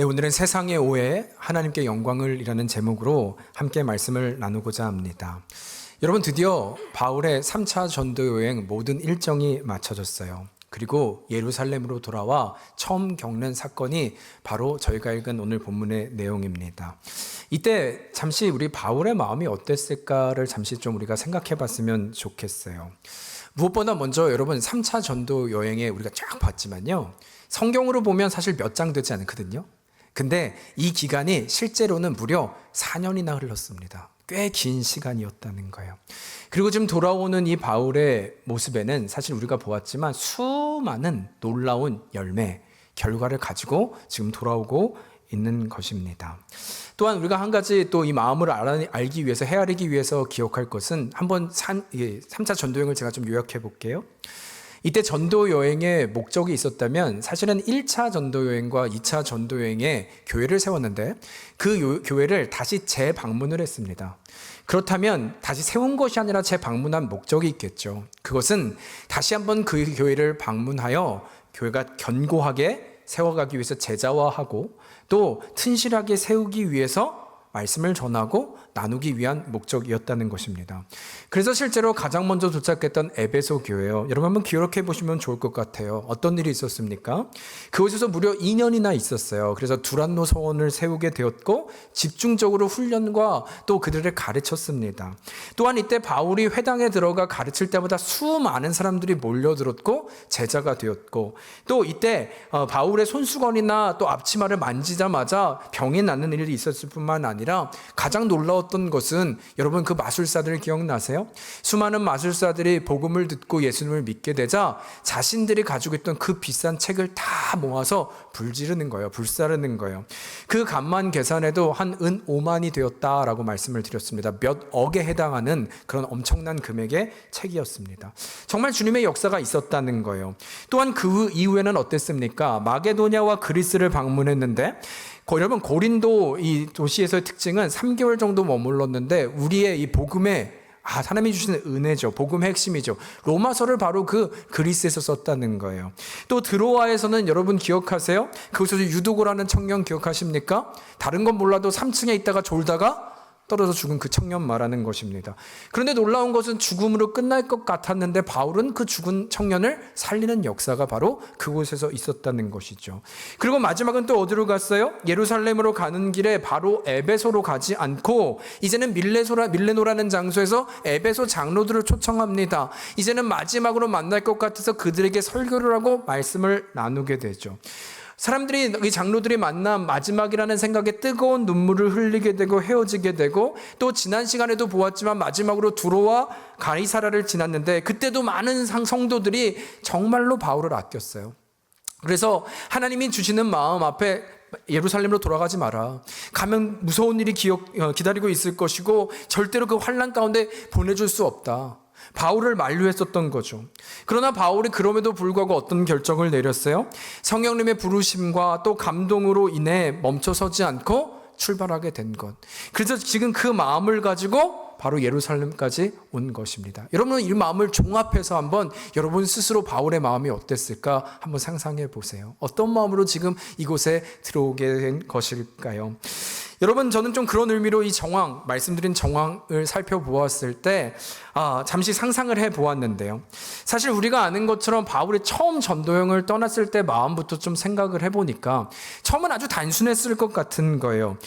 네, 오늘은 세상의 오해, 하나님께 영광을 이라는 제목으로 함께 말씀을 나누고자 합니다. 여러분, 드디어 바울의 3차 전도 여행 모든 일정이 마쳐졌어요. 그리고 예루살렘으로 돌아와 처음 겪는 사건이 바로 저희가 읽은 오늘 본문의 내용입니다. 이때 잠시 우리 바울의 마음이 어땠을까를 잠시 좀 우리가 생각해 봤으면 좋겠어요. 무엇보다 먼저 여러분 3차 전도 여행에 우리가 쫙 봤지만요, 성경으로 보면 사실 몇 장 되지 않거든요. 근데 이 기간이 실제로는 무려 4년이나 흘렀습니다. 꽤 긴 시간이었다는 거예요. 그리고 지금 돌아오는 이 바울의 모습에는 사실 우리가 보았지만 수많은 놀라운 열매, 결과를 가지고 지금 돌아오고 있는 것입니다. 또한 우리가 한 가지 또 이 마음을 알기 위해서, 헤아리기 위해서 기억할 것은 한번 3차 전도여행을 제가 좀 요약해 볼게요. 이때 전도 여행의 목적이 있었다면 사실은 1차 전도 여행과 2차 전도 여행에 교회를 세웠는데 그 교회를 다시 재방문을 했습니다. 그렇다면 다시 세운 것이 아니라 재방문한 목적이 있겠죠. 그것은 다시 한번 그 교회를 방문하여 교회가 견고하게 세워가기 위해서 제자화하고 또 튼실하게 세우기 위해서 말씀을 전하고 나누기 위한 목적이었다는 것입니다. 그래서 실제로 가장 먼저 도착했던 에베소 교회요, 여러분 한번 기억해 보시면 좋을 것 같아요. 어떤 일이 있었습니까? 그곳에서 무려 2년이나 있었어요. 그래서 두란노 서원을 세우게 되었고 집중적으로 훈련과 또 그들을 가르쳤습니다. 또한 이때 바울이 회당에 들어가 가르칠 때마다 수많은 사람들이 몰려들었고 제자가 되었고, 또 이때 바울의 손수건이나 또 앞치마를 만지자마자 병이 낫는 일이 있었을 뿐만 아니라 가장 놀라웠던 것은 여러분 그 마술사들 기억나세요? 수많은 마술사들이 복음을 듣고 예수님을 믿게 되자 자신들이 가지고 있던 그 비싼 책을 다 모아서 불지르는 거예요. 불사르는 거예요. 그 값만 계산해도 한 은 5만이 되었다라고 말씀을 드렸습니다. 몇 억에 해당하는 그런 엄청난 금액의 책이었습니다. 정말 주님의 역사가 있었다는 거예요. 또한 그 이후에는 어땠습니까? 마게도냐와 그리스를 방문했는데 여러분 고린도 이 도시에서의 특징은 3개월 정도 머물렀는데 우리의 이 복음의 하나님이 주시는 은혜죠. 복음의 핵심이죠. 로마서를 바로 그 그리스에서 썼다는 거예요. 또 드로아에서는 여러분 기억하세요? 그곳에서 유두고라는 청년 기억하십니까? 다른 건 몰라도 3층에 있다가 졸다가 떨어져 죽은 그 청년 말하는 것입니다. 그런데 놀라운 것은 죽음으로 끝날 것 같았는데 바울은 그 죽은 청년을 살리는 역사가 바로 그곳에서 있었다는 것이죠. 그리고 마지막은 또 어디로 갔어요? 예루살렘으로 가는 길에 바로 에베소로 가지 않고 이제는 밀레노라는 장소에서 에베소 장로들을 초청합니다. 이제는 마지막으로 만날 것 같아서 그들에게 설교를 하고 말씀을 나누게 되죠. 사람들이, 이 장로들이 만남 마지막이라는 생각에 뜨거운 눈물을 흘리게 되고 헤어지게 되고, 또 지난 시간에도 보았지만 마지막으로 두로와 가이사라를 지났는데 그때도 많은 성도들이 정말로 바울을 아꼈어요. 그래서 하나님이 주시는 마음 앞에 예루살렘으로 돌아가지 마라. 가면 무서운 일이 기다리고 있을 것이고 절대로 그 환난 가운데 보내줄 수 없다. 바울을 만류했었던 거죠. 그러나 바울이 그럼에도 불구하고 어떤 결정을 내렸어요? 성령님의 부르심과 또 감동으로 인해 멈춰서지 않고 출발하게 된 것. 그래서 지금 그 마음을 가지고 바로 예루살렘까지 온 것입니다. 여러분은 이 마음을 종합해서 한번 여러분 스스로 바울의 마음이 어땠을까 한번 상상해 보세요. 어떤 마음으로 지금 이곳에 들어오게 된 것일까요? 여러분, 저는 좀 그런 의미로 이 정황, 말씀드린 정황을 살펴보았을 때 잠시 상상을 해보았는데요. 사실 우리가 아는 것처럼 바울이 처음 전도여행을 떠났을 때 마음부터 좀 생각을 해보니까 처음은 아주 단순했을 것 같은 거예요.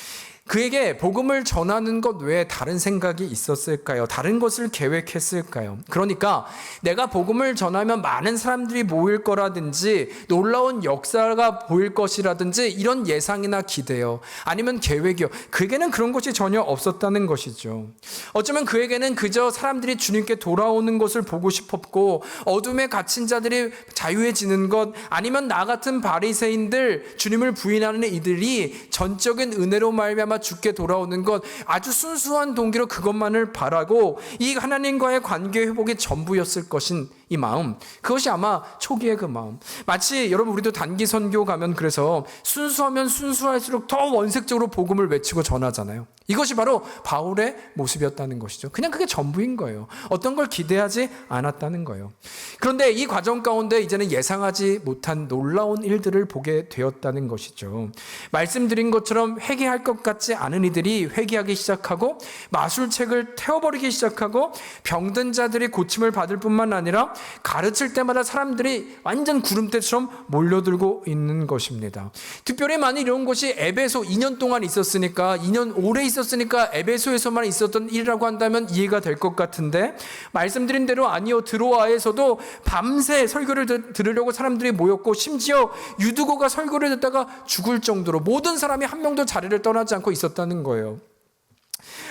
그에게 복음을 전하는 것 외에 다른 생각이 있었을까요? 다른 것을 계획했을까요? 그러니까 내가 복음을 전하면 많은 사람들이 모일 거라든지 놀라운 역사가 보일 것이라든지 이런 예상이나 기대요. 아니면 계획이요. 그에게는 그런 것이 전혀 없었다는 것이죠. 어쩌면 그에게는 그저 사람들이 주님께 돌아오는 것을 보고 싶었고, 어둠에 갇힌 자들이 자유해지는 것, 아니면 나 같은 바리새인들, 주님을 부인하는 이들이 전적인 은혜로 말미암아 주께 돌아오는 것, 아주 순수한 동기로 그것만을 바라고 이 하나님과의 관계 회복이 전부였을 것인 이 마음, 그것이 아마 초기의 그 마음. 마치 여러분 우리도 단기 선교 가면 그래서 순수하면 순수할수록 더 원색적으로 복음을 외치고 전하잖아요. 이것이 바로 바울의 모습이었다는 것이죠. 그냥 그게 전부인 거예요. 어떤 걸 기대하지 않았다는 거예요. 그런데 이 과정 가운데 이제는 예상하지 못한 놀라운 일들을 보게 되었다는 것이죠. 말씀드린 것처럼 회개할 것 같지 않은 이들이 회개하기 시작하고, 마술책을 태워버리기 시작하고, 병든 자들이 고침을 받을 뿐만 아니라 가르칠 때마다 사람들이 완전 구름대처럼 몰려들고 있는 것입니다. 특별히 만일 이런 것이 에베소 2년 동안 있었으니까, 2년 오래 있었으니까 에베소에서만 있었던 일이라고 한다면 이해가 될 것 같은데, 말씀드린 대로 아니요, 드로아에서도 밤새 설교를 들으려고 사람들이 모였고, 심지어 유두고가 설교를 듣다가 죽을 정도로 모든 사람이 한 명도 자리를 떠나지 않고 있었다는 거예요.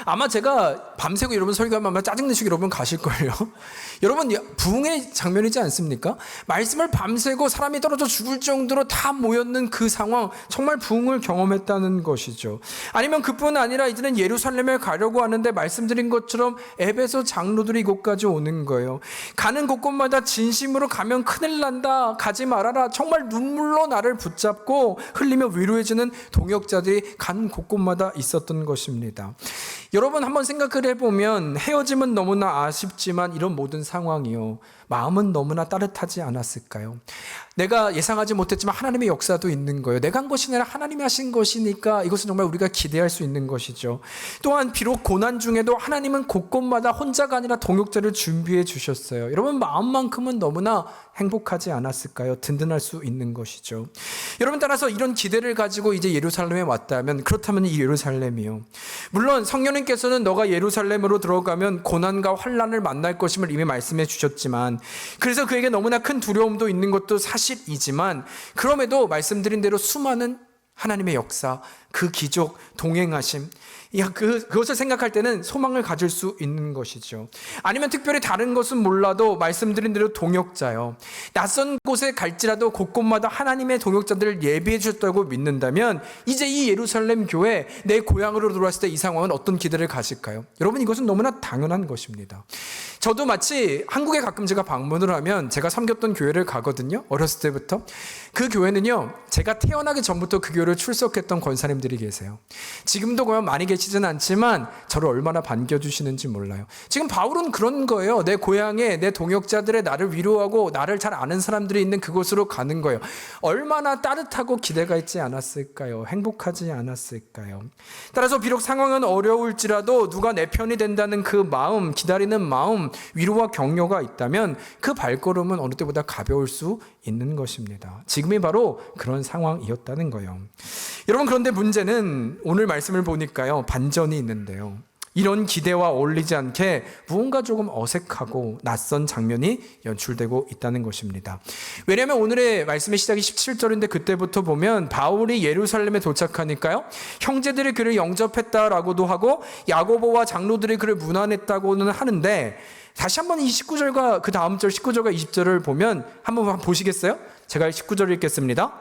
아마 제가 밤새고 여러분 설교하면 아마 짜증내시고 여러분 가실걸요. 여러분, 부흥의 장면이지 않습니까? 말씀을 밤새고 사람이 떨어져 죽을 정도로 다 모였는 그 상황, 정말 부흥을 경험했다는 것이죠. 아니면 그뿐 아니라 이제는 예루살렘에 가려고 하는데 말씀드린 것처럼 에베소 장로들이 이곳까지 오는 거예요. 가는 곳곳마다 진심으로 가면 큰일 난다, 가지 말아라, 정말 눈물로 나를 붙잡고 흘리며 위로해주는 동역자들이 간 곳곳마다 있었던 것입니다. 여러분, 한번 생각을 해보면 헤어짐은 너무나 아쉽지만 이런 모든 상황이요, 마음은 너무나 따뜻하지 않았을까요? 내가 예상하지 못했지만 하나님의 역사도 있는 거예요. 내가 한 것이 아니라 하나님이 하신 것이니까 이것은 정말 우리가 기대할 수 있는 것이죠. 또한 비록 고난 중에도 하나님은 곳곳마다 혼자가 아니라 동역자를 준비해 주셨어요. 여러분, 마음만큼은 너무나 행복하지 않았을까요? 든든할 수 있는 것이죠. 여러분, 따라서 이런 기대를 가지고 이제 예루살렘에 왔다면, 그렇다면 이 예루살렘이요, 물론 성령님께서는 너가 예루살렘으로 들어가면 고난과 환난을 만날 것임을 이미 말씀해 주셨지만, 그래서 그에게 너무나 큰 두려움도 있는 것도 사실이지만, 그럼에도 말씀드린 대로 수많은 하나님의 역사, 그 기적, 동행하심, 그것을 생각할 때는 소망을 가질 수 있는 것이죠. 아니면 특별히 다른 것은 몰라도 말씀드린 대로 동역자요, 낯선 곳에 갈지라도 곳곳마다 하나님의 동역자들을 예비해 주셨다고 믿는다면, 이제 이 예루살렘 교회, 내 고향으로 들어왔을 때 이 상황은 어떤 기대를 가질까요? 여러분, 이것은 너무나 당연한 것입니다. 저도 마치 한국에 가끔 제가 방문을 하면 제가 섬겼던 교회를 가거든요. 어렸을 때부터. 그 교회는요, 제가 태어나기 전부터 그 교회를 출석했던 권사님들이 계세요. 지금도 그냥 많이 계시진 않지만 저를 얼마나 반겨주시는지 몰라요. 지금 바울은 그런 거예요. 내 고향에 내 동역자들의 나를 위로하고 나를 잘 아는 사람들이 있는 그곳으로 가는 거예요. 얼마나 따뜻하고 기대가 있지 않았을까요? 행복하지 않았을까요? 따라서 비록 상황은 어려울지라도 누가 내 편이 된다는 그 마음, 기다리는 마음, 위로와 격려가 있다면 그 발걸음은 어느 때보다 가벼울 수 있는 것입니다. 지금이 바로 그런 상황이었다는 거예요. 여러분, 그런데 문제는 오늘 말씀을 보니까요, 반전이 있는데요, 이런 기대와 어울리지 않게 무언가 조금 어색하고 낯선 장면이 연출되고 있다는 것입니다. 왜냐하면 오늘의 말씀의 시작이 17절인데 그때부터 보면 바울이 예루살렘에 도착하니까요, 형제들이 그를 영접했다라고도 하고 야고보와 장로들이 그를 문안했다고는 하는데, 다시 한번 이 19절과 그 다음 절 19절과 20절을 보면 한번 보시겠어요? 제가 19절을 읽겠습니다.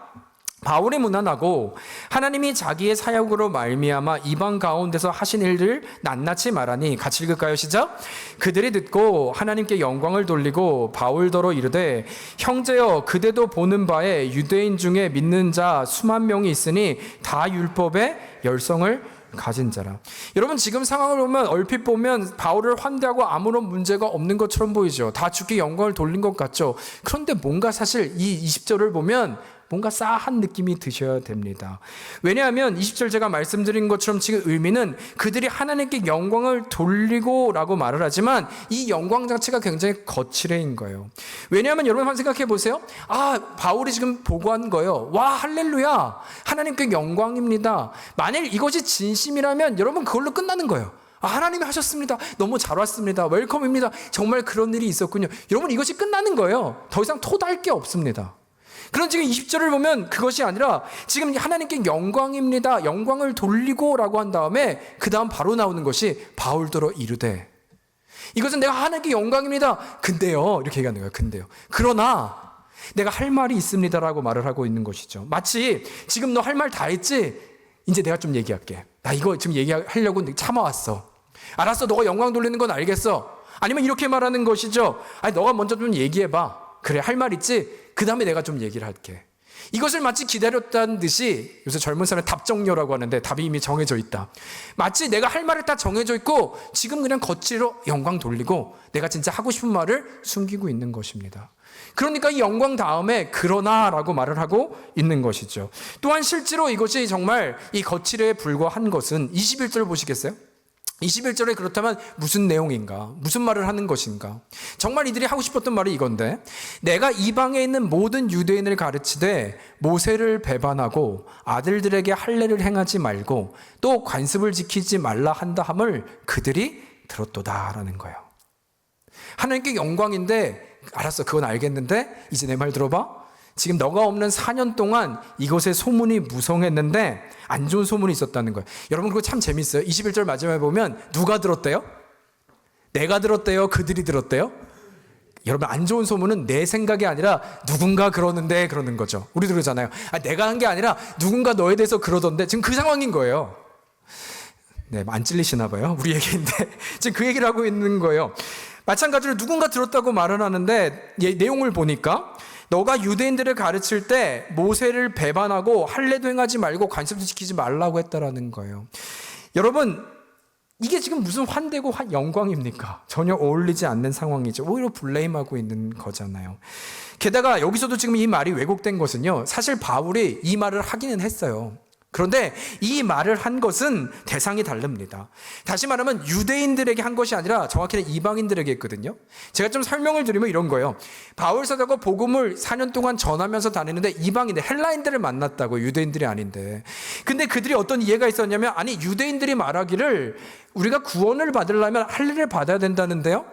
바울이 문안하고 하나님이 자기의 사역으로 말미암아 이방 가운데서 하신 일을 낱낱이 말하니, 같이 읽을까요? 시작. 그들이 듣고 하나님께 영광을 돌리고 바울더러 이르되, 형제여, 그대도 보는 바에 유대인 중에 믿는 자 수만 명이 있으니 다 율법의 열성을 가진 자라. 여러분, 지금 상황을 보면 얼핏 보면 바울을 환대하고 아무런 문제가 없는 것처럼 보이죠. 다 주께 영광을 돌린 것 같죠. 그런데 뭔가 사실 이 20절을 보면 뭔가 싸한 느낌이 드셔야 됩니다. 왜냐하면 20절 제가 말씀드린 것처럼 지금 의미는 그들이 하나님께 영광을 돌리고 라고 말을 하지만 이 영광 자체가 굉장히 거칠해인 거예요. 왜냐하면 여러분 한번 생각해 보세요. 바울이 지금 보고한 거예요. 와, 할렐루야, 하나님께 영광입니다. 만일 이것이 진심이라면 여러분 그걸로 끝나는 거예요. 하나님이 하셨습니다. 너무 잘 왔습니다. 웰컴입니다. 정말 그런 일이 있었군요. 여러분, 이것이 끝나는 거예요. 더 이상 토달 게 없습니다. 그럼 지금 20절을 보면 그것이 아니라 지금 하나님께 영광입니다, 영광을 돌리고 라고 한 다음에 그 다음 바로 나오는 것이 바울더러 이르되, 이것은 내가 하나님께 영광입니다, 근데요, 이렇게 얘기하는 거예요. 근데요, 그러나 내가 할 말이 있습니다 라고 말을 하고 있는 것이죠. 마치 지금 너 할 말 다 했지? 이제 내가 좀 얘기할게. 나 이거 지금 얘기하려고 참아왔어. 알았어, 너가 영광 돌리는 건 알겠어. 아니면 이렇게 말하는 것이죠. 너가 먼저 좀 얘기해봐. 그래, 할 말 있지? 그 다음에 내가 좀 얘기를 할게. 이것을 마치 기다렸다는 듯이, 요새 젊은 사람은 답정료라고 하는데 답이 이미 정해져 있다. 마치 내가 할 말을 다 정해져 있고 지금 그냥 거치로 영광 돌리고 내가 진짜 하고 싶은 말을 숨기고 있는 것입니다. 그러니까 이 영광 다음에 그러나라고 말을 하고 있는 것이죠. 또한 실제로 이것이 정말 이 거칠에 불과한 것은 21절 보시겠어요? 21절에 그렇다면 무슨 내용인가? 무슨 말을 하는 것인가? 정말 이들이 하고 싶었던 말이 이건데, 내가 이방에 있는 모든 유대인을 가르치되 모세를 배반하고 아들들에게 할례를 행하지 말고 또 관습을 지키지 말라 한다 함을 그들이 들었도다라는 거예요. 하나님께 영광인데, 알았어, 그건 알겠는데 이제 내 말 들어봐. 지금 너가 없는 4년 동안 이곳에 소문이 무성했는데 안 좋은 소문이 있었다는 거예요. 여러분 그거 참 재밌어요. 21절 마지막에 보면 누가 들었대요? 내가 들었대요? 그들이 들었대요? 여러분 안 좋은 소문은 내 생각이 아니라 누군가 그러는데 그러는 거죠. 우리도 그러잖아요. 내가 한 게 아니라 누군가 너에 대해서 그러던데, 지금 그 상황인 거예요. 네, 안 찔리시나 봐요. 우리 얘기인데 지금 그 얘기를 하고 있는 거예요. 마찬가지로 누군가 들었다고 말을 하는데 내용을 보니까 너가 유대인들을 가르칠 때 모세를 배반하고 할례도 행하지 말고 관습도 지키지 말라고 했다라는 거예요. 여러분 이게 지금 무슨 환대고 영광입니까? 전혀 어울리지 않는 상황이죠. 오히려 블레임하고 있는 거잖아요. 게다가 여기서도 지금 이 말이 왜곡된 것은요, 사실 바울이 이 말을 하기는 했어요. 그런데 이 말을 한 것은 대상이 다릅니다. 다시 말하면 유대인들에게 한 것이 아니라 정확히는 이방인들에게 했거든요. 제가 좀 설명을 드리면 이런 거예요. 바울 사도가 복음을 4년 동안 전하면서 다니는데 이방인들, 헬라인들을 만났다고, 유대인들이 아닌데. 근데 그들이 어떤 이해가 있었냐면, 아니 유대인들이 말하기를 우리가 구원을 받으려면 할례를 받아야 된다는데요?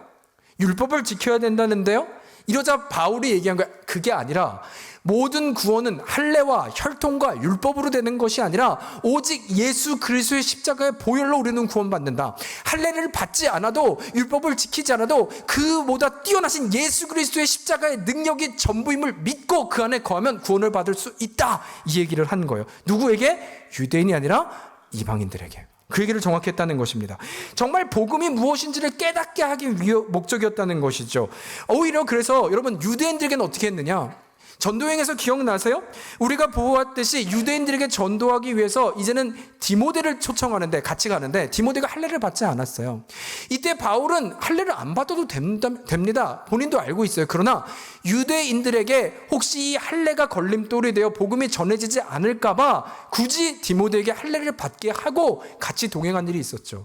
율법을 지켜야 된다는데요? 이러자 바울이 얘기한 거야. 그게 아니라 모든 구원은 할례와 혈통과 율법으로 되는 것이 아니라 오직 예수 그리스도의 십자가의 보혈로 우리는 구원받는다. 할례를 받지 않아도, 율법을 지키지 않아도 그보다 뛰어나신 예수 그리스도의 십자가의 능력이 전부임을 믿고 그 안에 거하면 구원을 받을 수 있다. 이 얘기를 한 거예요. 누구에게? 유대인이 아니라 이방인들에게. 그 얘기를 정확히 했다는 것입니다. 정말 복음이 무엇인지를 깨닫게 하기 위해 목적이었다는 것이죠. 오히려 그래서 여러분 유대인들에게는 어떻게 했느냐? 전도행에서 기억나세요? 우리가 보았듯이 유대인들에게 전도하기 위해서 이제는 디모데를 초청하는데, 같이 가는데 디모데가 할례를 받지 않았어요. 이때 바울은 할례를 안 받아도 됩니다. 본인도 알고 있어요. 그러나 유대인들에게 혹시 이 할례가 걸림돌이 되어 복음이 전해지지 않을까 봐 굳이 디모데에게 할례를 받게 하고 같이 동행한 일이 있었죠.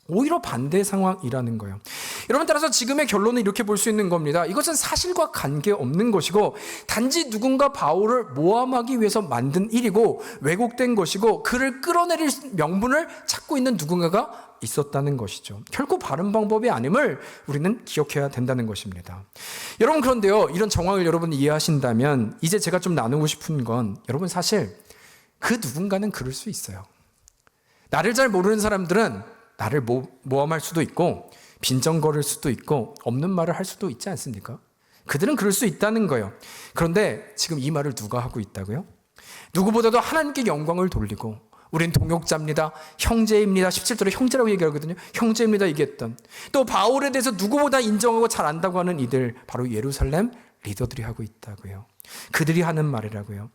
오히려 반대 상황이라는 거예요. 여러분, 따라서 지금의 결론은 이렇게 볼 수 있는 겁니다. 이것은 사실과 관계없는 것이고 단지 누군가 바울을 모함하기 위해서 만든 일이고 왜곡된 것이고 그를 끌어내릴 명분을 찾고 있는 누군가가 있었다는 것이죠. 결코 바른 방법이 아님을 우리는 기억해야 된다는 것입니다. 여러분, 그런데요, 이런 정황을 여러분이 이해하신다면 이제 제가 좀 나누고 싶은 건, 여러분 사실 그 누군가는 그럴 수 있어요. 나를 잘 모르는 사람들은 나를 모함할 수도 있고 빈정거릴 수도 있고 없는 말을 할 수도 있지 않습니까? 그들은 그럴 수 있다는 거예요. 그런데 지금 이 말을 누가 하고 있다고요? 누구보다도 하나님께 영광을 돌리고 우린 동역자입니다, 형제입니다, 17절에 형제라고 얘기하거든요. 형제입니다 얘기했던, 또 바울에 대해서 누구보다 인정하고 잘 안다고 하는 이들, 바로 예루살렘 리더들이 하고 있다고요. 그들이 하는 말이라고요.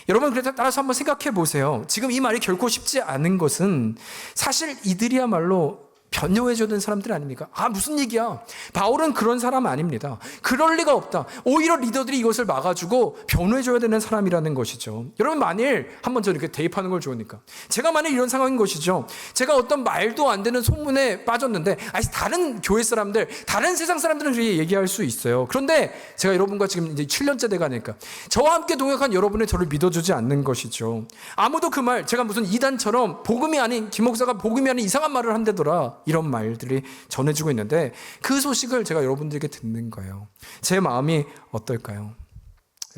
여러분, 그래서 따라서 한번 생각해 보세요. 지금 이 말이 결코 쉽지 않은 것은 사실 이들이야말로 변호해줘야 되는 사람들 아닙니까? 무슨 얘기야? 바울은 그런 사람 아닙니다. 그럴 리가 없다. 오히려 리더들이 이것을 막아주고 변호해줘야 되는 사람이라는 것이죠. 여러분, 만일 한번 저 이렇게 대입하는 걸 좋으니까, 제가 만일 이런 상황인 것이죠. 제가 어떤 말도 안 되는 소문에 빠졌는데, 다른 교회 사람들, 다른 세상 사람들은 그렇게 얘기할 수 있어요. 그런데 제가 여러분과 지금 이제 7년째 돼가니까 저와 함께 동역한 여러분이 저를 믿어주지 않는 것이죠. 아무도 그 말, 제가 무슨 이단처럼 복음이 아닌, 김 목사가 복음이 아닌 이상한 말을 한다더라, 이런 말들이 전해지고 있는데 그 소식을 제가 여러분들에게 듣는 거예요. 제 마음이 어떨까요?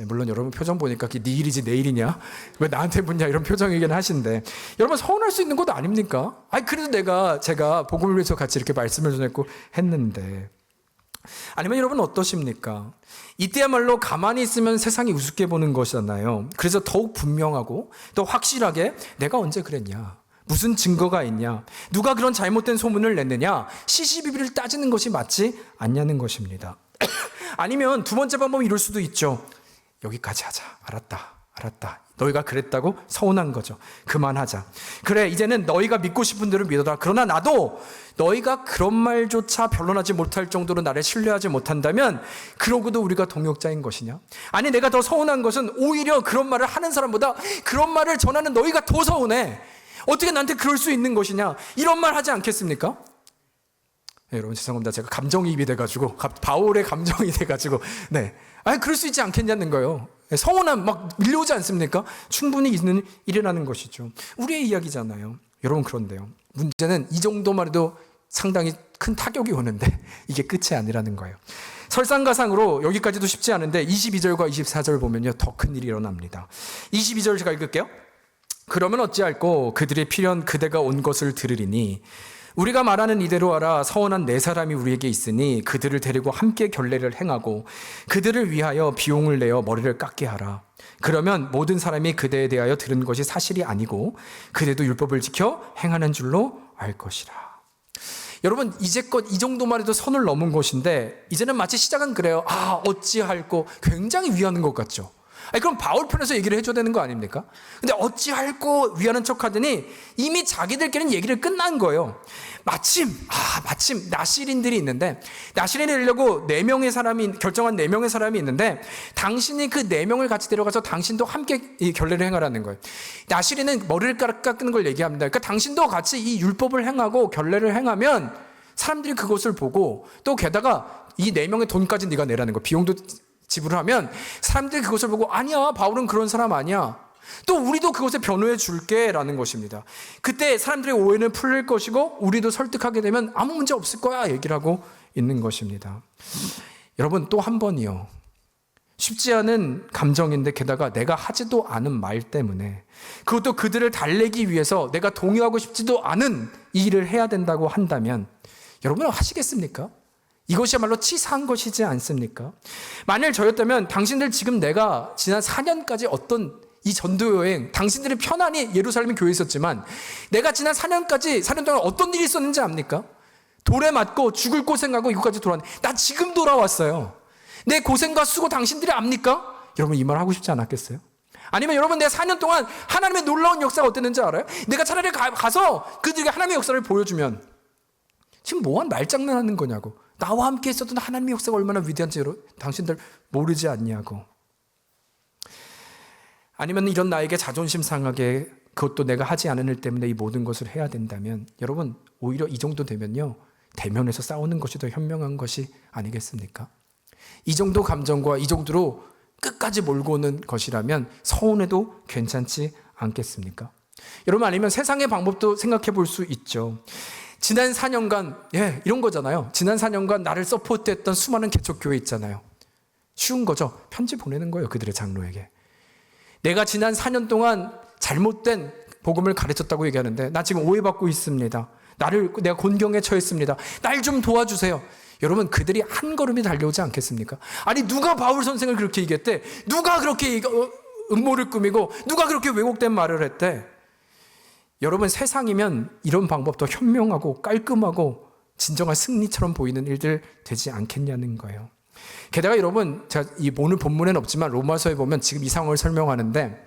물론 여러분 표정 보니까 네 일이지 내 일이냐, 왜 나한테 묻냐, 이런 표정이긴 하신데, 여러분 서운할 수 있는 것도 아닙니까? 그래도 제가 복음을 위해서 같이 이렇게 말씀을 전했고 했는데. 아니면 여러분 어떠십니까? 이때야말로 가만히 있으면 세상이 우습게 보는 것이잖아요. 그래서 더욱 분명하고 또 확실하게 내가 언제 그랬냐, 무슨 증거가 있냐, 누가 그런 잘못된 소문을 냈느냐, 시시비비를 따지는 것이 맞지 않냐는 것입니다. 아니면 두 번째 방법이 이럴 수도 있죠. 여기까지 하자. 알았다. 너희가 그랬다고 서운한 거죠. 그만하자. 그래, 이제는 너희가 믿고 싶은 대로 믿어라. 그러나 나도 너희가 그런 말조차 변론하지 못할 정도로 나를 신뢰하지 못한다면 그러고도 우리가 동역자인 것이냐? 아니, 내가 더 서운한 것은 오히려 그런 말을 하는 사람보다 그런 말을 전하는 너희가 더 서운해. 어떻게 나한테 그럴 수 있는 것이냐? 이런 말 하지 않겠습니까? 네, 여러분 죄송합니다. 제가 감정이입이 돼가지고 바울의 감정이 돼가지고 아니 그럴 수 있지 않겠냐는 거예요. 서운함 막 밀려오지 않습니까? 충분히 있는 일이라는 것이죠. 우리의 이야기잖아요. 여러분 그런데요. 문제는 이 정도만 해도 상당히 큰 타격이 오는데 이게 끝이 아니라는 거예요. 설상가상으로 여기까지도 쉽지 않은데 22절과 24절 보면요. 더 큰 일이 일어납니다. 22절 제가 읽을게요. 그러면 어찌할꼬 그들의 필연 그대가 온 것을 들으리니 우리가 말하는 이대로 하라. 서원한 네 사람이 우리에게 있으니 그들을 데리고 함께 결례를 행하고 그들을 위하여 비용을 내어 머리를 깎게 하라. 그러면 모든 사람이 그대에 대하여 들은 것이 사실이 아니고 그대도 율법을 지켜 행하는 줄로 알 것이라. 여러분 이제껏 이 정도만 해도 선을 넘은 것인데 이제는 마치 시작은 그래요. 어찌할꼬 굉장히 위하는 것 같죠. 아니, 그럼 바울 편에서 얘기를 해줘야 되는 거 아닙니까? 근데 어찌할꼬 위하는 척 하더니 이미 자기들끼리는 얘기를 끝난 거예요. 마침 나시린들이 있는데 나시린을 내려고 결정한 4명의 사람이 있는데 당신이 그 4명을 같이 데려가서 당신도 함께 이 결례를 행하라는 거예요. 나시린은 머리를 깎는 걸 얘기합니다. 그러니까 당신도 같이 이 율법을 행하고 결례를 행하면 사람들이 그것을 보고 또 게다가 이 4명의 돈까지 네가 내라는 거예요. 비용도 지불을 하면 사람들이 그것을 보고 아니야 바울은 그런 사람 아니야 또 우리도 그것에 변호해 줄게 라는 것입니다. 그때 사람들의 오해는 풀릴 것이고 우리도 설득하게 되면 아무 문제 없을 거야 얘기를 하고 있는 것입니다. 여러분 또 한 번이요, 쉽지 않은 감정인데 게다가 내가 하지도 않은 말 때문에 그것도 그들을 달래기 위해서 내가 동요하고 싶지도 않은 이 일을 해야 된다고 한다면 여러분은 하시겠습니까? 이것이야말로 치사한 것이지 않습니까? 만일 저였다면 당신들 지금 내가 지난 4년까지 어떤 이 전도여행 당신들이 편안히 예루살렘 교회에 있었지만 내가 지난 4년 동안 어떤 일이 있었는지 압니까? 돌에 맞고 죽을 고생하고 이곳까지 돌아왔는데 나 지금 돌아왔어요. 내 고생과 수고 당신들이 압니까? 여러분 이 말 하고 싶지 않았겠어요? 아니면 여러분 내가 4년 동안 하나님의 놀라운 역사가 어땠는지 알아요? 내가 차라리 가서 그들에게 하나님의 역사를 보여주면 지금 뭐한 말장난하는 거냐고, 나와 함께 있었던 하나님의 역사가 얼마나 위대한지 당신들 모르지 않냐고. 아니면 이런 나에게 자존심 상하게 그것도 내가 하지 않은 일 때문에 이 모든 것을 해야 된다면 여러분 오히려 이 정도 되면요 대면에서 싸우는 것이 더 현명한 것이 아니겠습니까? 이 정도 감정과 이 정도로 끝까지 몰고 오는 것이라면 서운해도 괜찮지 않겠습니까? 여러분 아니면 세상의 방법도 생각해 볼 수 있죠. 지난 4년간 이런 거잖아요. 지난 4년간 나를 서포트했던 수많은 개척교회 있잖아요. 쉬운 거죠. 편지 보내는 거예요. 그들의 장로에게. 내가 지난 4년 동안 잘못된 복음을 가르쳤다고 얘기하는데 나 지금 오해받고 있습니다. 내가 곤경에 처했습니다. 날 좀 도와주세요. 여러분 그들이 한 걸음이 달려오지 않겠습니까? 아니 누가 바울 선생을 그렇게 얘기했대? 누가 그렇게 음모를 꾸미고 누가 그렇게 왜곡된 말을 했대? 여러분 세상이면 이런 방법 더 현명하고 깔끔하고 진정한 승리처럼 보이는 일들 되지 않겠냐는 거예요. 게다가 여러분 제가 오늘 본문에는 없지만 로마서에 보면 지금 이 상황을 설명하는데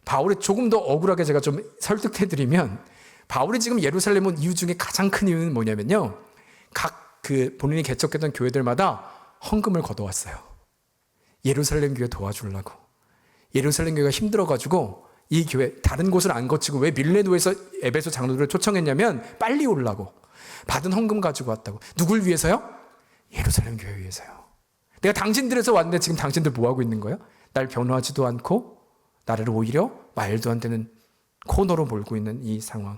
바울이 조금 더 억울하게 제가 좀 설득해드리면 바울이 지금 예루살렘 온 이유 중에 가장 큰 이유는 뭐냐면요, 각 본인이 개척했던 교회들마다 헌금을 걷어왔어요. 예루살렘 교회 도와주려고. 예루살렘 교회가 힘들어가지고 이 교회 다른 곳을 안 거치고 왜 밀레노에서 에베소 장로들을 초청했냐면 빨리 오려고 받은 헌금 가지고 왔다고. 누굴 위해서요? 예루살렘 교회 위해서요. 내가 당신들에서 왔는데 지금 당신들 뭐하고 있는 거예요? 날 변호하지도 않고 나를 오히려 말도 안 되는 코너로 몰고 있는 이 상황.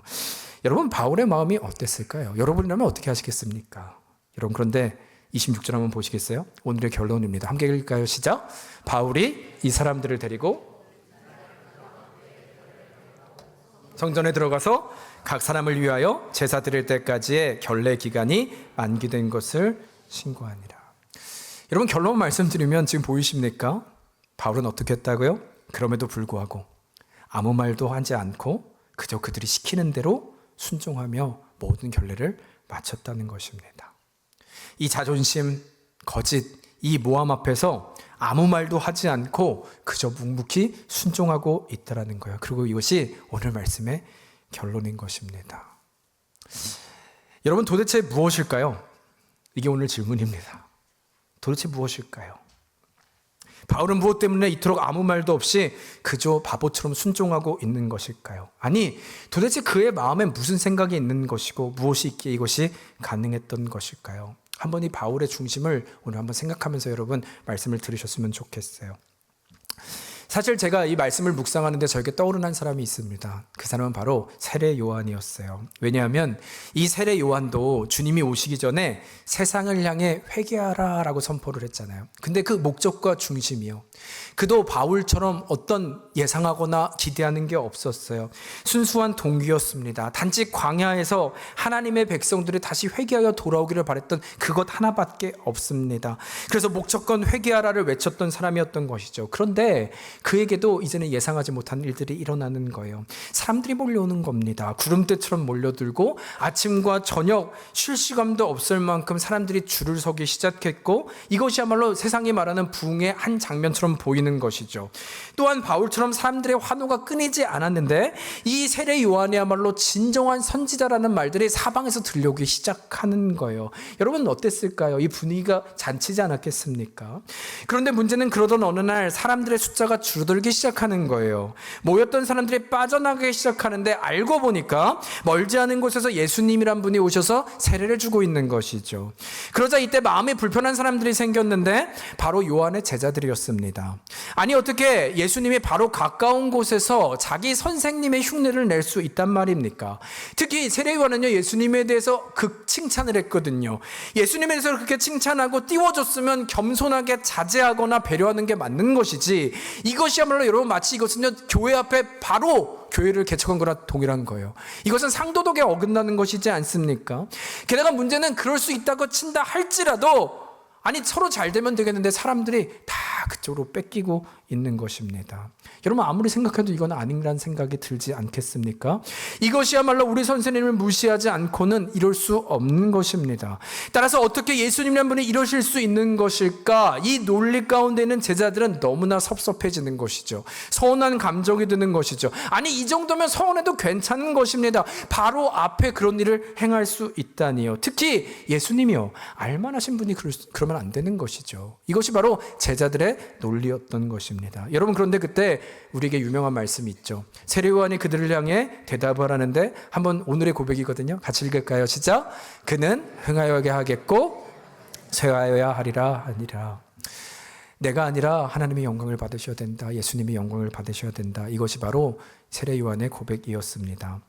여러분 바울의 마음이 어땠을까요? 여러분이라면 어떻게 하시겠습니까? 여러분 그런데 26절 한번 보시겠어요? 오늘의 결론입니다. 함께 읽을까요? 시작. 바울이 이 사람들을 데리고 성전에 들어가서 각 사람을 위하여 제사 드릴 때까지의 결례 기간이 만기된 것을 신고하니라. 여러분 결론 말씀드리면 지금 보이십니까? 바울은 어떻게 했다고요? 그럼에도 불구하고 아무 말도 하지 않고 그저 그들이 시키는 대로 순종하며 모든 결례를 마쳤다는 것입니다. 이 자존심, 거짓, 이 모함 앞에서 아무 말도 하지 않고 그저 묵묵히 순종하고 있다라는 거예요. 그리고 이것이 오늘 말씀의 결론인 것입니다. 여러분, 도대체 무엇일까요? 이게 오늘 질문입니다. 도대체 무엇일까요? 바울은 무엇 때문에 이토록 아무 말도 없이 그저 바보처럼 순종하고 있는 것일까요? 아니, 도대체 그의 마음에 무슨 생각이 있는 것이고 무엇이 있기에 이것이 가능했던 것일까요? 한번 이 바울의 중심을 오늘 한번 생각하면서 여러분 말씀을 들으셨으면 좋겠어요. 사실 제가 이 말씀을 묵상하는데 저에게 떠오르는 한 사람이 있습니다. 그 사람은 바로 세례 요한이었어요. 왜냐하면 이 세례 요한도 주님이 오시기 전에 세상을 향해 회개하라 라고 선포를 했잖아요. 근데 그 목적과 중심이요, 그도 바울처럼 어떤 예상하거나 기대하는 게 없었어요. 순수한 동기였습니다. 단지 광야에서 하나님의 백성들이 다시 회개하여 돌아오기를 바랬던 그것 하나밖에 없습니다. 그래서 목적건 회개하라를 외쳤던 사람이었던 것이죠. 그런데 그에게도 이제는 예상하지 못한 일들이 일어나는 거예요. 사람들이 몰려오는 겁니다. 구름대처럼 몰려들고 아침과 저녁 쉴 시간도 없을 만큼 사람들이 줄을 서기 시작했고, 이것이야말로 세상이 말하는 부흥의 한 장면처럼 보이는 것이죠. 또한 바울처럼 사람들의 환호가 끊이지 않았는데 이 세례 요한이야말로 진정한 선지자라는 말들이 사방에서 들려오기 시작하는 거예요. 여러분 어땠을까요? 이 분위기가 잔치지 않았겠습니까? 그런데 문제는 그러던 어느 날 사람들의 숫자가 줄어들기 시작하는 거예요. 모였던 사람들이 빠져나가기 시작하는데 알고 보니까 멀지 않은 곳에서 예수님이란 분이 오셔서 세례를 주고 있는 것이죠. 그러자 이때 마음이 불편한 사람들이 생겼는데 바로 요한의 제자들이었습니다. 아니, 어떻게 예수님이 바로 가까운 곳에서 자기 선생님의 흉내를 낼 수 있단 말입니까? 특히 세례 요한은요, 예수님에 대해서 칭찬을 했거든요. 예수님에 대해서 그렇게 칭찬하고 띄워줬으면 겸손하게 자제하거나 배려하는 게 맞는 것이지, 이것이야말로 여러분 마치 이것은요 교회 앞에 바로 교회를 개척한 거나 동일한 거예요. 이것은 상도덕에 어긋나는 것이지 않습니까? 게다가 문제는 그럴 수 있다고 친다 할지라도, 아니 서로 잘 되면 되겠는데 사람들이 다 그쪽으로 뺏기고 있는 것입니다. 여러분 아무리 생각해도 이건 아닌라는 생각이 들지 않겠습니까? 이것이야말로 우리 선생님을 무시하지 않고는 이럴 수 없는 것입니다. 따라서 어떻게 예수님이란 분이 이러실 수 있는 것일까? 이 논리 가운데 있는 제자들은 너무나 섭섭해지는 것이죠. 서운한 감정이 드는 것이죠. 아니, 이 정도면 서운해도 괜찮은 것입니다. 바로 앞에 그런 일을 행할 수 있다니요. 특히 예수님이요, 알만하신 분이 그러면 안 되는 것이죠. 이것이 바로 제자들의 논리였던 것입니다. 여러분, 그런데 그때 우리에게 유명한 말씀이 있죠. 세례 요한이 그들을 향해 대답을 하는데, 한번 오늘의 고백이거든요. 같이 읽을까요? 시작. 그는 흥하여야 하겠고 쇠하여야 하리라 하니라. 내가 아니라 하나님의 영광을 받으셔야 된다. 예수님의 영광을 받으셔야 된다. 이것이 바로 세례 요한의 고백이었습니다.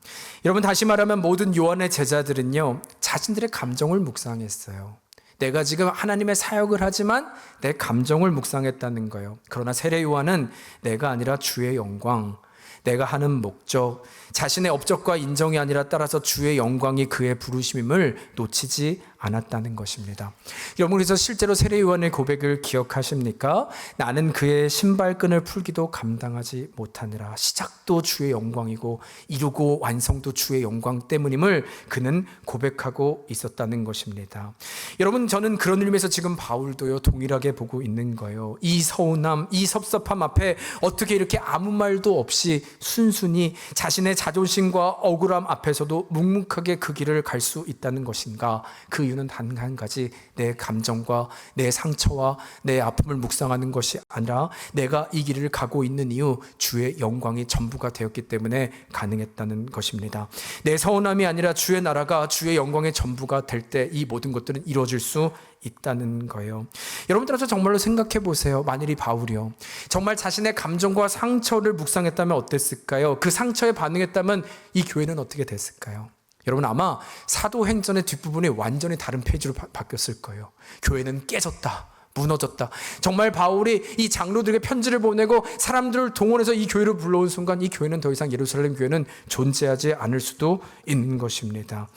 여러분, 다시 말하면 모든 요한의 제자들은요, 자신들의 감정을 묵상했어요. 내가 지금 하나님의 사역을 하지만 내 감정을 묵상했다는 거예요. 그러나 세례 요한은 내가 아니라 주의 영광, 내가 하는 목적, 자신의 업적과 인정이 아니라 따라서 주의 영광이 그의 부르심임을 놓치지 않았다는 것입니다. 여러분, 그래서 실제로 세례 요한의 고백을 기억하십니까? 나는 그의 신발끈을 풀기도 감당하지 못하느라. 시작도 주의 영광이고 이루고 완성도 주의 영광 때문임을 그는 고백하고 있었다는 것입니다. 여러분, 저는 그런 의미에서 지금 바울도요 동일하게 보고 있는 거예요. 이 서운함, 이 섭섭함 앞에 어떻게 이렇게 아무 말도 없이 순순히 자신의 자존심과 억울함 앞에서도 묵묵하게 그 길을 갈 수 있다는 것인가? 그 이유는 단 한 가지, 내 감정과 내 상처와 내 아픔을 묵상하는 것이 아니라 내가 이 길을 가고 있는 이유, 주의 영광이 전부가 되었기 때문에 가능했다는 것입니다. 내 서운함이 아니라 주의 나라가 주의 영광의 전부가 될 때 이 모든 것들은 이루어질 수 있다는 거예요. 여러분들께서 정말로 생각해 보세요. 만일 이 바울이요, 정말 자신의 감정과 상처를 묵상했다면 어땠을까요? 그 상처에 반응했다면 이 교회는 어떻게 됐을까요? 여러분, 아마 사도행전의 뒷부분이 완전히 다른 페이지로 바뀌었을 거예요. 교회는 깨졌다, 무너졌다. 정말 바울이 이 장로들에게 편지를 보내고 사람들을 동원해서 이 교회를 불러온 순간 이 교회는 더 이상 예루살렘 교회는 존재하지 않을 수도 있는 것입니다.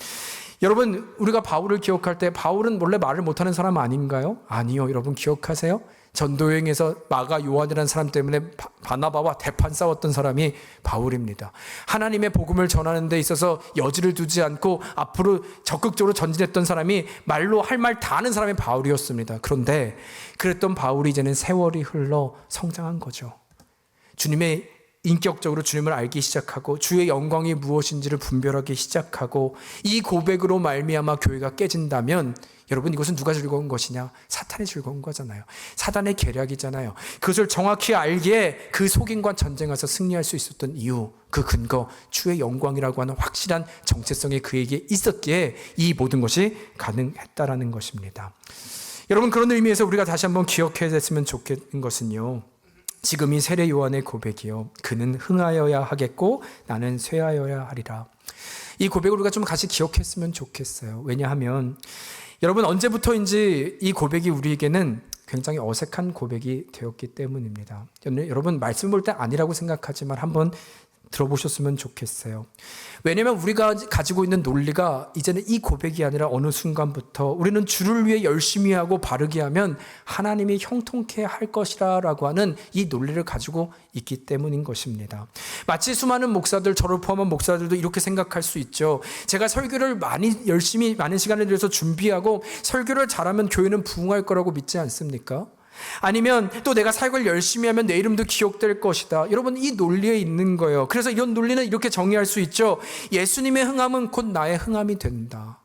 여러분, 우리가 바울을 기억할 때 바울은 원래 말을 못하는 사람 아닌가요? 아니요. 여러분 기억하세요? 전도여행에서 마가 요한이라는 사람 때문에 바나바와 대판 싸웠던 사람이 바울입니다. 하나님의 복음을 전하는 데 있어서 여지를 두지 않고 앞으로 적극적으로 전진했던 사람이 말로 할 말 다 하는 사람이 바울이었습니다. 그런데 그랬던 바울이 이제는 세월이 흘러 성장한 거죠. 주님의 인격적으로 주님을 알기 시작하고 주의 영광이 무엇인지를 분별하기 시작하고 이 고백으로 말미암아 교회가 깨진다면 여러분, 이것은 누가 즐거운 것이냐? 사탄이 즐거운 거잖아요. 사단의 계략이잖아요. 그것을 정확히 알기에 그 속임과 전쟁에서 승리할 수 있었던 이유, 그 근거, 주의 영광이라고 하는 확실한 정체성이 그에게 있었기에 이 모든 것이 가능했다라는 것입니다. 여러분, 그런 의미에서 우리가 다시 한번 기억해야 됐으면 좋겠는 것은요, 지금 이 세례 요한의 고백이요, 그는 흥하여야 하겠고 나는 쇠하여야 하리라. 이 고백을 우리가 좀 같이 기억했으면 좋겠어요. 왜냐하면 여러분, 언제부터인지 이 고백이 우리에게는 굉장히 어색한 고백이 되었기 때문입니다. 여러분, 말씀 볼 때 아니라고 생각하지만 한번 들어보셨으면 좋겠어요. 왜냐하면 우리가 가지고 있는 논리가 이제는 이 고백이 아니라 어느 순간부터 우리는 주를 위해 열심히 하고 바르게 하면 하나님이 형통케 할 것이라고 하는 이 논리를 가지고 있기 때문인 것입니다. 마치 수많은 목사들, 저를 포함한 목사들도 이렇게 생각할 수 있죠. 제가 설교를 열심히 많은 시간을 들여서 준비하고 설교를 잘하면 교회는 부흥할 거라고 믿지 않습니까? 아니면 또 내가 사역을 열심히 하면 내 이름도 기억될 것이다. 여러분, 이 논리에 있는 거예요. 그래서 이런 논리는 이렇게 정의할 수 있죠. 예수님의 흥함은 곧 나의 흥함이 된다.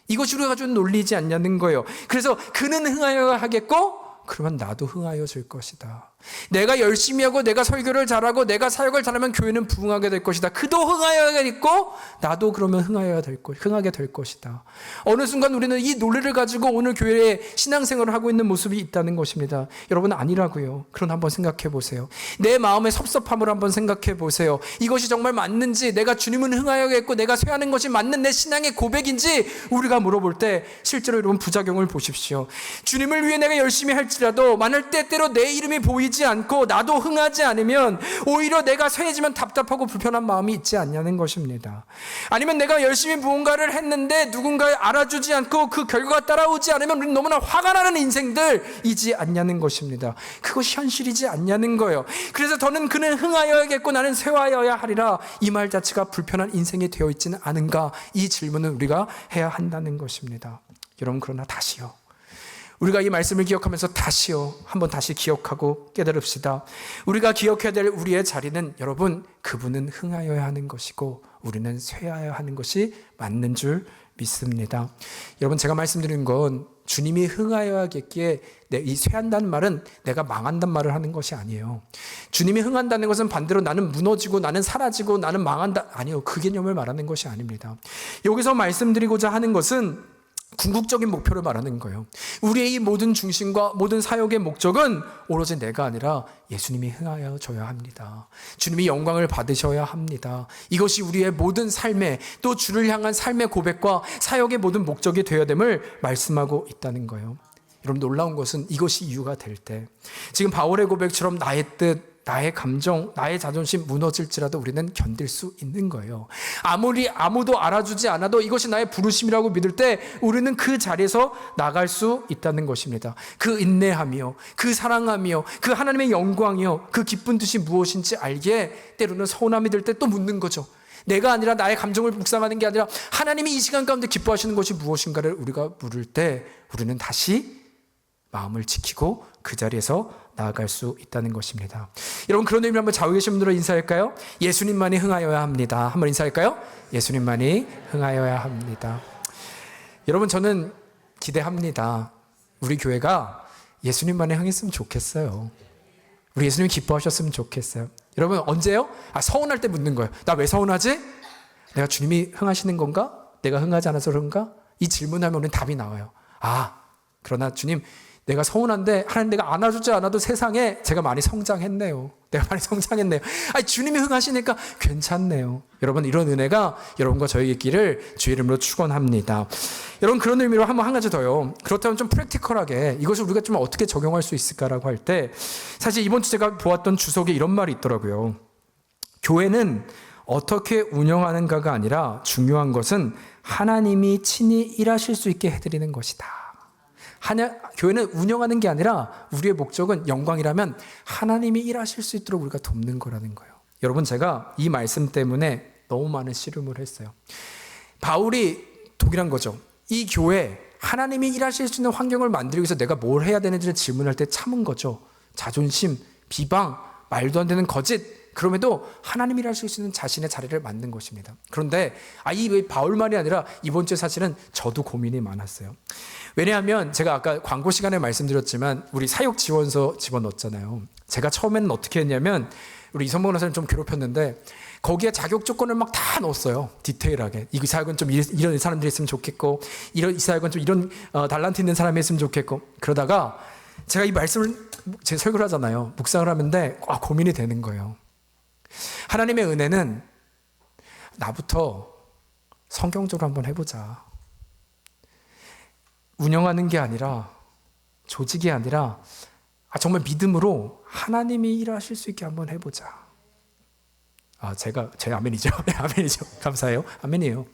이것이 우리가 가진 논리이지 않냐는 거예요. 그래서 그는 흥하여야 하겠고 그러면 나도 흥하여질 것이다. 내가 열심히 하고 내가 설교를 잘하고 내가 사역을 잘하면 교회는 부흥하게 될 것이다. 그도 흥하여야겠고 나도 그러면 흥하게 될 것이다. 어느 순간 우리는 이 논리를 가지고 오늘 교회에 신앙생활을 하고 있는 모습이 있다는 것입니다. 여러분, 아니라고요. 그럼 한번 생각해 보세요. 내 마음의 섭섭함을 한번 생각해 보세요. 이것이 정말 맞는지, 내가 주님은 흥하여야겠고 내가 쇠하는 것이 맞는 내 신앙의 고백인지 우리가 물어볼 때 실제로 여러분 부작용을 보십시오. 주님을 위해 내가 열심히 할지라도 만일 때때로 내 이름이 보이지 않고 나도 흥하지 않으면 오히려 내가 쇠해지면 답답하고 불편한 마음이 있지 않냐는 것입니다. 아니면 내가 열심히 무언가를 했는데 누군가 알아주지 않고 그 결과가 따라오지 않으면 우리는 너무나 화가 나는 인생들이지 않냐는 것입니다. 그것이 현실이지 않냐는 거예요. 그래서 더는 그는 흥하여야겠고 나는 쇠하여야 하리라, 이 말 자체가 불편한 인생이 되어 있지는 않은가, 이 질문을 우리가 해야 한다는 것입니다. 여러분, 그러나 다시요, 우리가 이 말씀을 기억하면서 다시요, 한번 다시 기억하고 깨달읍시다. 우리가 기억해야 될 우리의 자리는 여러분, 그분은 흥하여야 하는 것이고 우리는 쇠하여야 하는 것이 맞는 줄 믿습니다. 여러분, 제가 말씀드린 건 주님이 흥하여야겠기에 이 쇠한다는 말은 내가 망한다는 말을 하는 것이 아니에요. 주님이 흥한다는 것은 반대로 나는 무너지고 나는 사라지고 나는 망한다, 아니요, 그 개념을 말하는 것이 아닙니다. 여기서 말씀드리고자 하는 것은 궁극적인 목표를 말하는 거예요. 우리의 이 모든 중심과 모든 사역의 목적은 오로지 내가 아니라 예수님이 흥하여져야 합니다. 주님이 영광을 받으셔야 합니다. 이것이 우리의 모든 삶의, 또 주를 향한 삶의 고백과 사역의 모든 목적이 되어야 됨을 말씀하고 있다는 거예요. 여러분, 놀라운 것은 이것이 이유가 될 때, 지금 바울의 고백처럼 나의 뜻, 나의 감정, 나의 자존심 무너질지라도 우리는 견딜 수 있는 거예요. 아무리 아무도 알아주지 않아도 이것이 나의 부르심이라고 믿을 때 우리는 그 자리에서 나갈 수 있다는 것입니다. 그 인내하며 그 사랑하며 그 하나님의 영광이요, 그 기쁜 뜻이 무엇인지 알기에 때로는 서운함이 들 때 또 묻는 거죠. 내가 아니라 나의 감정을 묵상하는 게 아니라 하나님이 이 시간 가운데 기뻐하시는 것이 무엇인가를 우리가 물을 때 우리는 다시 마음을 지키고 그 자리에서 나아갈 수 있다는 것입니다. 여러분, 그런 의미로 한번 좌우에 계신 분들로 인사할까요? 예수님만이 흥하여야 합니다. 한번 인사할까요? 예수님만이 흥하여야 합니다. 여러분, 저는 기대합니다. 우리 교회가 예수님만이 흥했으면 좋겠어요. 우리 예수님 기뻐하셨으면 좋겠어요. 여러분, 언제요? 서운할 때 묻는 거예요. 나 왜 서운하지? 내가 주님이 흥하시는 건가? 내가 흥하지 않아서 그런가? 이 질문하면 우리는 답이 나와요. 그러나 주님, 내가 서운한데 하나님 내가 안아주지 않아도 세상에 제가 많이 성장했네요. 내가 많이 성장했네요. 주님이 흥하시니까 괜찮네요. 여러분, 이런 은혜가 여러분과 저에게 있기를 주의 이름으로 축원합니다. 여러분, 그런 의미로 한번 한 가지 더요. 그렇다면 좀 프랙티컬하게 이것을 우리가 좀 어떻게 적용할 수 있을까라고 할 때, 사실 이번 주 제가 보았던 주석에 이런 말이 있더라고요. 교회는 어떻게 운영하는가가 아니라 중요한 것은 하나님이 친히 일하실 수 있게 해드리는 것이다. 교회는 운영하는 게 아니라 우리의 목적은 영광이라면 하나님이 일하실 수 있도록 우리가 돕는 거라는 거예요. 여러분, 제가 이 말씀 때문에 너무 많은 씨름을 했어요. 바울이 동일한 거죠. 이 교회 하나님이 일하실 수 있는 환경을 만들기 위해서 내가 뭘 해야 되는지를 질문할 때 참은 거죠. 자존심, 비방, 말도 안 되는 거짓, 그럼에도 하나님이 일하실 수 있는 자신의 자리를 만든 것입니다. 그런데 이 바울만이 아니라 이번 주에 사실은 저도 고민이 많았어요. 왜냐하면 제가 아까 광고 시간에 말씀드렸지만 우리 사역 지원서 집어넣었잖아요. 제가 처음에는 어떻게 했냐면 우리 이성봉 선생님 좀 괴롭혔는데 거기에 자격 조건을 막 다 넣었어요. 디테일하게. 이 사역은 좀 이런 사람들이 있으면 좋겠고, 이 사역은 좀 이런 달란트 있는 사람이 있으면 좋겠고. 그러다가 제가 이 말씀을 제 설교를 하잖아요. 묵상을 하는데 고민이 되는 거예요. 하나님의 은혜는 나부터 성경적으로 한번 해보자. 운영하는 게 아니라, 조직이 아니라 정말 믿음으로 하나님이 일하실 수 있게 한번 해보자. 제 아멘이죠. 네, 아멘이죠. 감사해요. 아멘이에요.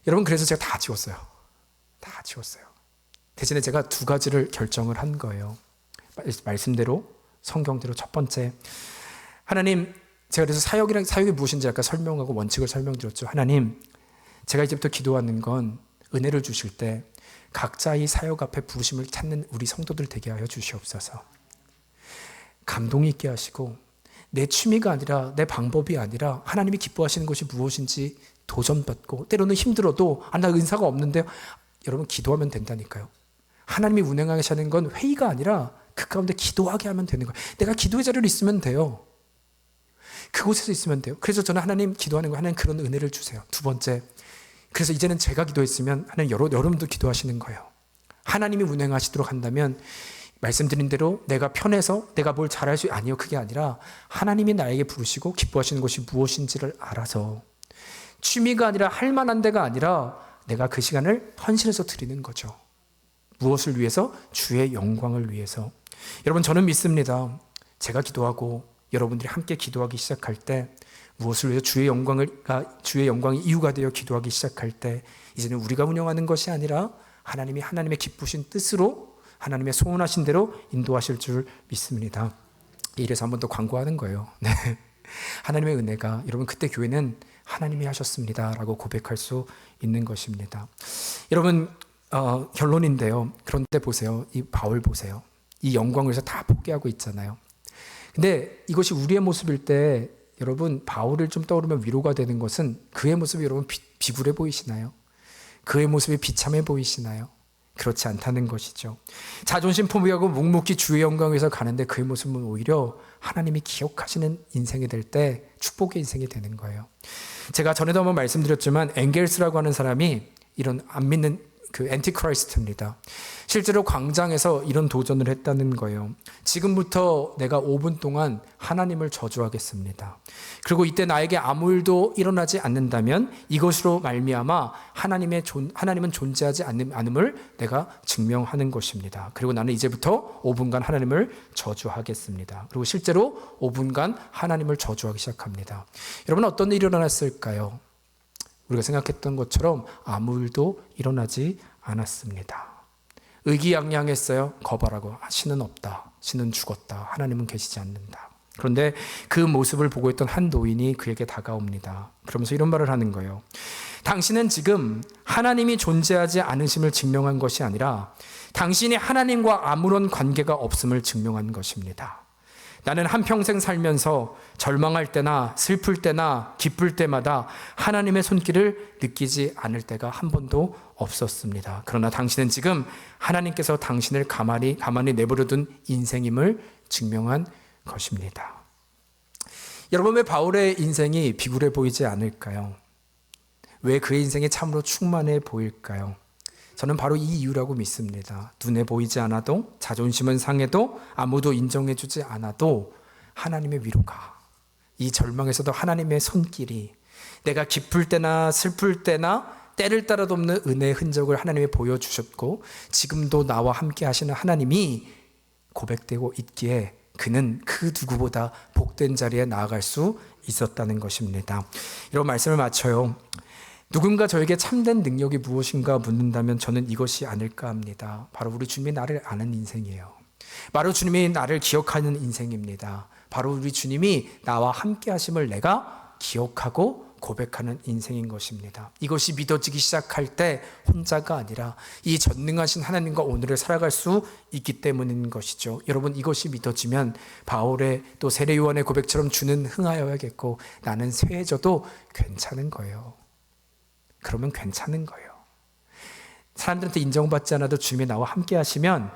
여러분, 그래서 제가 다 지웠어요. 다 지웠어요. 대신에 제가 두 가지를 결정을 한 거예요. 말씀대로, 성경대로. 첫 번째, 하나님, 제가 그래서 사역이 무엇인지 아까 설명하고 원칙을 설명드렸죠. 하나님, 제가 이제부터 기도하는 건 은혜를 주실 때 각자 이 사역 앞에 부르심을 찾는 우리 성도들 되게 하여 주시옵소서. 감동이 있게 하시고 내 취미가 아니라 내 방법이 아니라 하나님이 기뻐하시는 것이 무엇인지 도전받고, 때로는 힘들어도 나 은사가 없는데요. 여러분, 기도하면 된다니까요. 하나님이 운행하시는 건 회의가 아니라 그 가운데 기도하게 하면 되는 거예요. 내가 기도의 자리로 있으면 돼요. 그곳에서 있으면 돼요. 그래서 저는 하나님 기도하는 거, 하나님 그런 은혜를 주세요. 두 번째, 그래서 이제는 제가 기도했으면 하나님 여러분도 기도하시는 거예요. 하나님이 운행하시도록 한다면 말씀드린 대로 내가 편해서 내가 뭘 잘할 수 아니요, 그게 아니라 하나님이 나에게 부르시고 기뻐하시는 것이 무엇인지를 알아서, 취미가 아니라 할 만한 데가 아니라 내가 그 시간을 헌신해서 드리는 거죠. 무엇을 위해서? 주의 영광을 위해서. 여러분, 저는 믿습니다. 제가 기도하고 여러분들이 함께 기도하기 시작할 때, 무엇을 위해서 주의 영광이 이유가 되어 기도하기 시작할 때, 이제는 우리가 운영하는 것이 아니라 하나님이 하나님의 기쁘신 뜻으로 하나님의 소원하신 대로 인도하실 줄 믿습니다. 이래서 한 번 더 광고하는 거예요. 네. 하나님의 은혜가, 여러분, 그때 교회는 하나님이 하셨습니다 라고 고백할 수 있는 것입니다. 여러분, 결론인데요. 그런데 보세요. 이 바울 보세요. 이 영광을 위해서 다 포기하고 있잖아요. 근데 이것이 우리의 모습일 때 여러분, 바울을 좀 떠오르면 위로가 되는 것은 그의 모습이 여러분 비굴해 보이시나요? 그의 모습이 비참해 보이시나요? 그렇지 않다는 것이죠. 자존심 포기하고 묵묵히 주의 영광을 위해서 가는데 그의 모습은 오히려 하나님이 기억하시는 인생이 될 때 축복의 인생이 되는 거예요. 제가 전에도 한번 말씀드렸지만 엥겔스라고 하는 사람이 이런 안 믿는 그 엔티크라이스트입니다. 실제로 광장에서 이런 도전을 했다는 거예요. 지금부터 내가 5분 동안 하나님을 저주하겠습니다. 그리고 이때 나에게 아무 일도 일어나지 않는다면 이것으로 말미암아 하나님은 존재하지 않음을 내가 증명하는 것입니다. 그리고 나는 이제부터 5분간 하나님을 저주하겠습니다. 그리고 실제로 5분간 하나님을 저주하기 시작합니다. 여러분, 어떤 일이 일어났을까요? 우리가 생각했던 것처럼 아무 일도 일어나지 않았습니다. 의기양양했어요. 거발하고, 신은 없다, 신은 죽었다, 하나님은 계시지 않는다. 그런데 그 모습을 보고 있던 한 노인이 그에게 다가옵니다. 그러면서 이런 말을 하는 거예요. 당신은 지금 하나님이 존재하지 않으심을 증명한 것이 아니라 당신이 하나님과 아무런 관계가 없음을 증명한 것입니다. 나는 한평생 살면서 절망할 때나 슬플 때나 기쁠 때마다 하나님의 손길을 느끼지 않을 때가 한 번도 없었습니다. 그러나 당신은 지금 하나님께서 당신을 가만히 내버려둔 인생임을 증명한 것입니다. 여러분, 왜 바울의 인생이 비굴해 보이지 않을까요? 왜 그의 인생이 참으로 충만해 보일까요? 저는 바로 이 이유라고 믿습니다. 눈에 보이지 않아도, 자존심은 상해도, 아무도 인정해주지 않아도 하나님의 위로가, 이 절망에서도 하나님의 손길이, 내가 기쁠 때나 슬플 때나 때를 따라도 없는 은혜의 흔적을 하나님이 보여주셨고 지금도 나와 함께 하시는 하나님이 고백되고 있기에 그는 그 누구보다 복된 자리에 나아갈 수 있었다는 것입니다. 이런 말씀을 마쳐요. 누군가 저에게 참된 능력이 무엇인가 묻는다면 저는 이것이 아닐까 합니다. 바로 우리 주님이 나를 아는 인생이에요. 바로 주님이 나를 기억하는 인생입니다. 바로 우리 주님이 나와 함께 하심을 내가 기억하고 고백하는 인생인 것입니다. 이것이 믿어지기 시작할 때 혼자가 아니라 이 전능하신 하나님과 오늘을 살아갈 수 있기 때문인 것이죠. 여러분, 이것이 믿어지면 바울의 또 세례 요한의 고백처럼 주는 흥하여야겠고 나는 쇠해져도 괜찮은 거예요. 그러면 괜찮은 거예요. 사람들한테 인정받지 않아도 주님이 나와 함께 하시면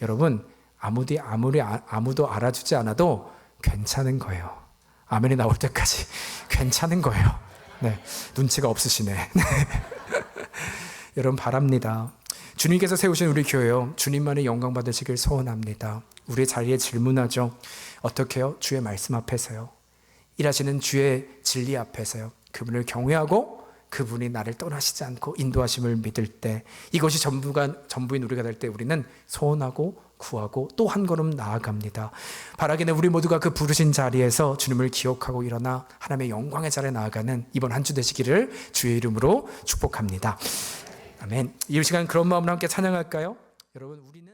여러분 아무도 알아주지 않아도 괜찮은 거예요. 아멘이 나올 때까지 괜찮은 거예요. 네, 눈치가 없으시네. 여러분 바랍니다. 주님께서 세우신 우리 교회요, 주님만의 영광 받으시길 소원합니다. 우리의 자리에 질문하죠. 어떻게요? 주의 말씀 앞에서요. 일하시는 주의 진리 앞에서요. 그분을 경외하고 그분이 나를 떠나시지 않고 인도하심을 믿을 때, 이것이 전부인 우리가 될 때 우리는 소원하고 구하고 또 한 걸음 나아갑니다. 바라기는 우리 모두가 그 부르신 자리에서 주님을 기억하고 일어나 하나님의 영광의 자리에 나아가는 이번 한 주 되시기를 주의 이름으로 축복합니다. 아멘. 이 시간 그런 마음으로 함께 찬양할까요? 여러분, 우리는